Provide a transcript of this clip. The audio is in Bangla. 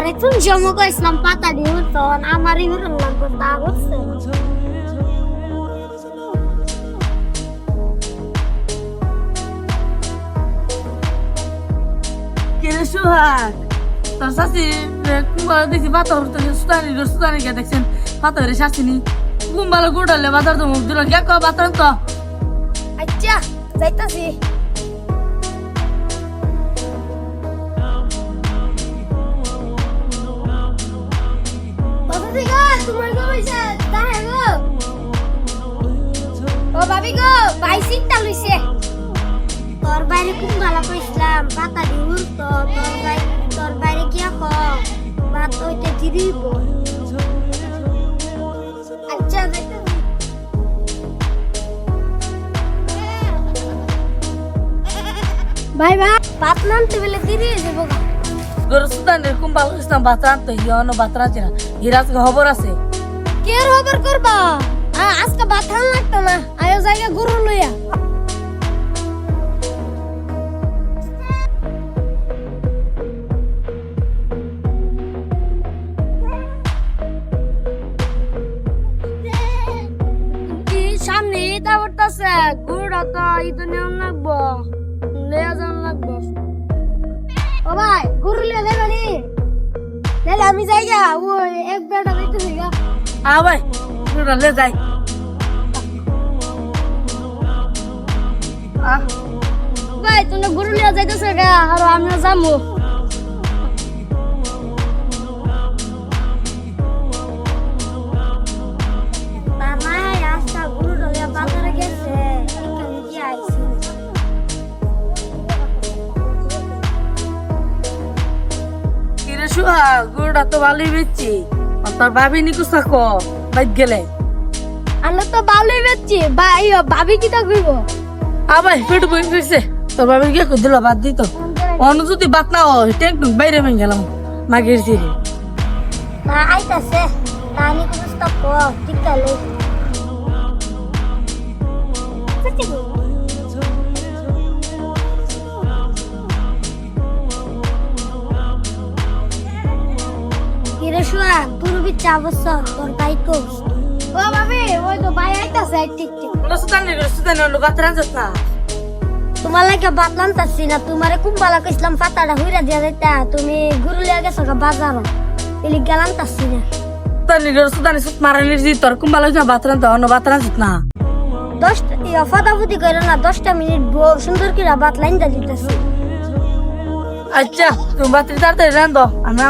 তোমারে কোন জমা কইছিলাম পাতা দিও তখন আমারই হলো লাগবে তা হচ্ছে কেরে সুহাগ তোর শাশি কুম্বাল দেখছি পাথর সুতানি কে দেখছেন পাথরে শাসিনি কুম্বাল গুড়ালে বাজার তো মুখ দিল কে কো বাতন তো আচ্ছা যাইতাছি বাবা গো তোমার গো হইছে দাঁড়া গো ও ভাবি গো বাইসিকটা লইছে তোর বাইরে কোন গালা কইছিলাম পাতা দিউর তো তোর বাইরে কি আখ বাত হইতে দিদিব আচ্ছা দেখো ভাই ভাই বাত নামতে বলে দিদি যাব গরু সুতানি কুম্বাল ইসলাম বাতরান তো হিয়ানো বাতরা চিনা হিরাজ খবর আছে কে খবর করবা আজকে বাতান লাগতো না আয়ো জায়গা গরু লইয়া সামনে এটা করতেছে গুড়া তো এটা নিয়ম লাগবো লেয়া যান লাগবো ও ভাই গরু লিয়ে যাবে নি আমি যাই গা ও এক বেটা যাইতেছি গা ভাই গুড়ালে যাই ভাই তুমি গরু লিয়ে যাইতেছে গা আর আমরা যাবো গুড়া তো ভালোই বেচছি তোর ভাবি নিকু থাকো বাইক গেলে আমরা তো ভালোই বেচছি ভাই ভাবি কি তা কইব ভাই পেট বই ফিরছে তোর ভাবি কে দিল বাদ দিত অন্য যদি বাত না হয় ট্যাঙ্ক বাইরে ভেঙে গেলাম মাগের চিরে না আইতাছে নানি কোন স্টপ কো ঠিক কালে কিরেশুয়া তুরবি চা বসছ তোর ভাই কো ও ভাবি ওই তো ভাই আইতাছে ঠিক ঠিক সুতানি অন্য বাতরান যাস না তোমার লাগে বাতলাম তাছি না তোমারে কুম্বালা কইছিলাম পাতাটা হইরা দিয়া যাইতা তুমি গুরু লিয়া গেছো বাজার এলি গেলাম তাছি না সুতানি সুত মারানির জি তোর কুম্বালা বাতরান তো অন্য বাতরান যাস না 10 ফাটাফুটি কইরা না 10 মিনিট সুন্দর করে বাতলাইন দা দিতেছি আচ্ছা তুমি বাতরি তাড়াতাড়ি রান্ধো আমি